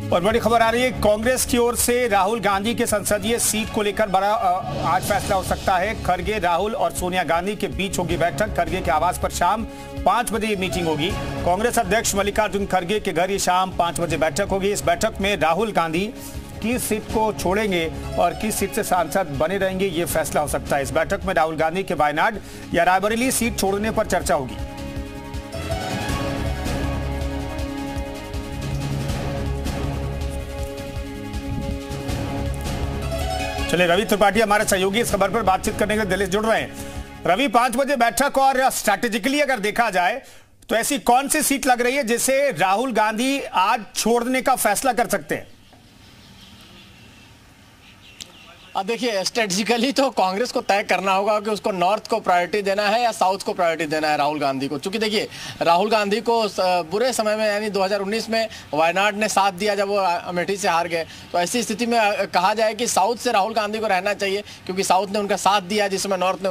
और बड़ी खबर आ रही है, कांग्रेस की ओर से राहुल गांधी के संसदीय सीट को लेकर बड़ा आज फैसला हो सकता है। खड़गे, राहुल और सोनिया गांधी के बीच होगी बैठक। खड़गे के आवास पर शाम 5 बजे ये मीटिंग होगी। कांग्रेस अध्यक्ष मल्लिकार्जुन खड़गे के घर ये शाम 5 बजे बैठक होगी। इस बैठक में राहुल गांधी किस सीट को छोड़ेंगे और किस सीट से सांसद बने रहेंगे, ये फैसला हो सकता है। इस बैठक में राहुल गांधी के वायनाड या रायबरेली सीट छोड़ने पर चर्चा होगी। चलिए, रवि त्रिपाठी हमारे सहयोगी इस खबर पर बातचीत करने के लिए दिल्ली से जुड़ रहे हैं। रवि, 5 बजे बैठक और स्ट्रैटेजिकली अगर देखा जाए तो ऐसी कौन सी सीट लग रही है जिसे राहुल गांधी आज छोड़ने का फैसला कर सकते हैं? अब देखिए, स्ट्रेटेजिकली तो कांग्रेस को तय करना होगा कि उसको नॉर्थ को प्रायोरिटी देना है या साउथ को प्रायोरिटी देना है राहुल गांधी को। क्योंकि देखिए, राहुल गांधी को बुरे समय में यानी 2019 में वायनाड ने साथ दिया जब वो अमेठी से हार गए, तो ऐसी स्थिति में कहा जाए कि साउथ से राहुल गांधी को रहना चाहिए, क्योंकि साउथ ने उनका साथ दिया जिस समय नॉर्थ ने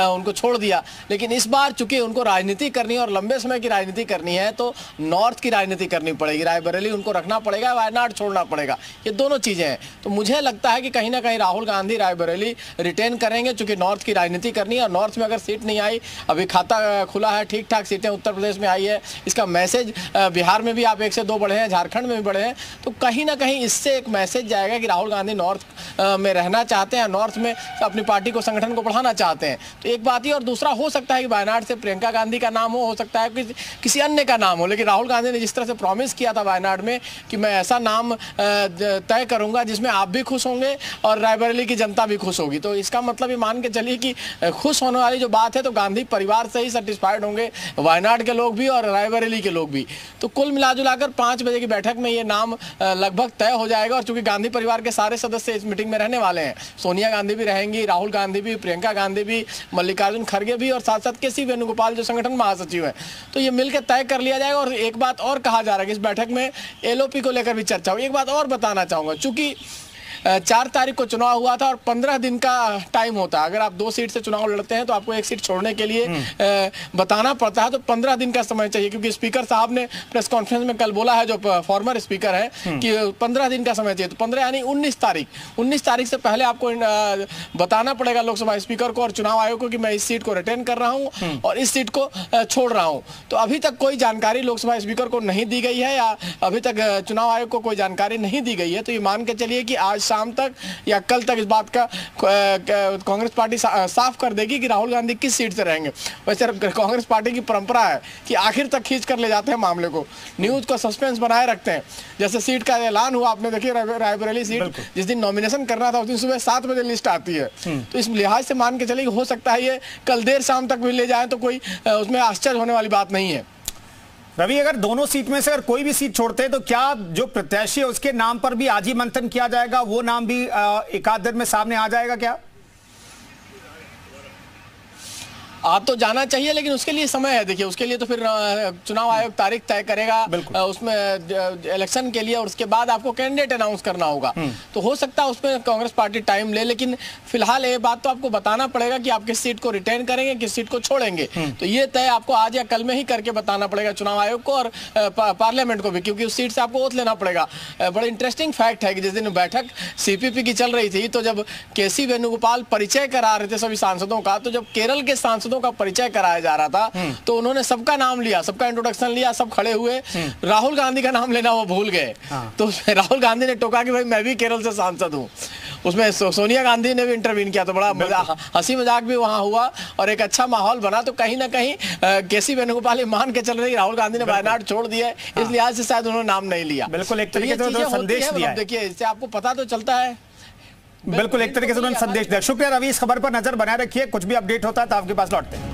उनको छोड़ दिया। लेकिन इस बार चूंकि उनको राजनीति करनी है और लंबे समय की राजनीति करनी है, तो नॉर्थ की राजनीति करनी पड़ेगी। रायबरेली उनको रखना पड़ेगा, वायनाड छोड़ना पड़ेगा। ये दोनों चीजें हैं। तो मुझे लगता है कि कहीं ना कहीं राहुल गांधी रायबरेली रिटेन करेंगे, क्योंकि नॉर्थ की राजनीति करनी है। और नॉर्थ में अगर सीट नहीं आई, अभी खाता खुला है, ठीक ठाक सीटें उत्तर प्रदेश में आई है, इसका मैसेज बिहार में भी आप 1 से 2 बढ़े हैं, झारखंड में भी बढ़े हैं, तो कहीं ना कहीं इससे एक मैसेज जाएगा कि राहुल गांधी नॉर्थ में रहना चाहते हैं, नॉर्थ में अपनी पार्टी को, संगठन को बढ़ाना चाहते हैं। तो एक बात ही, और दूसरा हो सकता है कि वायनाड से प्रियंका गांधी का नाम हो सकता है कि किसी अन्य का नाम हो। लेकिन राहुल गांधी ने जिस तरह से प्रॉमिस किया था वायनाड में कि मैं ऐसा नाम तय करूंगा जिसमें आप भी खुश होंगे और रायबरेली की जनता भी खुश होगी, तो इसका मतलब ये मान के चलिए कि खुश होने वाली जो बात है, तो गांधी परिवार से ही सेटिस्फाइड होंगे, वायनाड के लोग भी और रायबरेली के लोग भी। तो कुल मिलाजुलाकर 5 बजे की बैठक में ये नाम लगभग तय हो जाएगा। और चूंकि गांधी परिवार के सारे सदस्य इस मीटिंग में रहने वाले हैं, सोनिया गांधी भी रहेंगी, राहुल गांधी भी, प्रियंका गांधी भी, मल्लिकार्जुन खड़गे भी और साथ साथ के.सी. वेणुगोपाल जो संगठन महासचिव है, तो ये मिलकर तय कर लिया जाएगा। और एक बात और कहा जा रहा है कि इस बैठक में एलओपी को लेकर भी चर्चा होगी। एक बात और बताना चाहूंगा, चूंकि 4 तारीख को चुनाव हुआ था और 15 दिन का टाइम होता है। अगर आप 2 सीट से चुनाव लड़ते हैं तो आपको 1 सीट छोड़ने के लिए बताना पड़ता है, तो 15 दिन का समय चाहिए। क्योंकि स्पीकर साहब ने प्रेस कॉन्फ्रेंस में कल बोला है, जो फॉर्मर स्पीकर है, कि 15 दिन का समय चाहिए। तो 15 यानी 19 तारीख से पहले आपको बताना पड़ेगा लोकसभा स्पीकर को और चुनाव आयोग को कि मैं इस सीट को रिटेन कर रहा हूँ और इस सीट को छोड़ रहा हूँ। तो अभी तक कोई जानकारी लोकसभा स्पीकर को नहीं दी गई है, या अभी तक चुनाव आयोग को कोई जानकारी नहीं दी गई है। तो ये मान के चलिए कि आज शाम तक या कल तक इस बात का कांग्रेस पार्टी साफ कर देगी कि राहुल गांधी किस सीट से रहेंगे। वैसे कांग्रेस पार्टी की परंपरा है कि आखिर तक खींच कर ले जाते हैं मामले को, न्यूज को सस्पेंस बनाए रखते हैं। जैसे सीट का ऐलान हुआ, आपने देखिए रायबरेली सीट, जिस दिन नॉमिनेशन करना था उस दिन सुबह 7 बजे लिस्ट आती है। तो इस लिहाज से मान के चलिए हो सकता है ये कल देर शाम तक भी ले जाए, तो कोई उसमें आश्चर्य होने वाली बात नहीं है। रवि, अगर दोनों सीट में से अगर कोई भी सीट छोड़ते हैं तो क्या जो प्रत्याशी है उसके नाम पर भी आज ही मंथन किया जाएगा, वो नाम भी एक आध दिन में सामने आ जाएगा क्या? आ तो जाना चाहिए, लेकिन उसके लिए समय है। देखिए, उसके लिए तो फिर चुनाव आयोग तारीख तय करेगा उसमें इलेक्शन के लिए, और उसके बाद आपको कैंडिडेट अनाउंस करना होगा। तो हो सकता है उसमें कांग्रेस पार्टी टाइम ले, लेकिन फिलहाल ये बात तो आपको बताना पड़ेगा कि आप किस सीट को रिटेन करेंगे, किस सीट को छोड़ेंगे। तो ये तय आपको आज या कल में ही करके बताना पड़ेगा चुनाव आयोग को और पार्लियामेंट को भी, क्योंकि उस सीट से आपको ओथ लेना पड़ेगा। बड़ा इंटरेस्टिंग फैक्ट है कि जिस दिन बैठक सीपीपी की चल रही थी, तो जब के.सी. वेणुगोपाल परिचय करा रहे थे सभी सांसदों का, तो जब केरल के सांसदों का परिचय कराया जा रहा था, तो उन्होंने सबका नाम लिया, सबका इंट्रोडक्शन लिया, सब खड़े हुए, राहुल गांधी का नाम लेना वो भूल गए। तो राहुल गांधी ने टोका कि भाई मैं भी केरल से सांसद हूं। उसमें सोनिया गांधी ने भी इंटरवीन किया, तो बड़ा हंसी मजाक भी वहां हुआ और एक अच्छा माहौल बना। तो कहीं ना कहीं के.सी. वेणुगोपाल मान के चल रही राहुल गांधी ने वायनाड छोड़ दिया है, इस लिहाज से शायद उन्होंने नाम नहीं लिया। बिल्कुल, एक तरीके से संदेश दिया। देखिए, इससे आपको पता तो चलता है। बिल्कुल, एक तरीके से उन्होंने संदेश दिया। शुक्रिया रवि, इस खबर पर नजर बनाए रखिए, कुछ भी अपडेट होता है तो आपके पास लौटते हैं।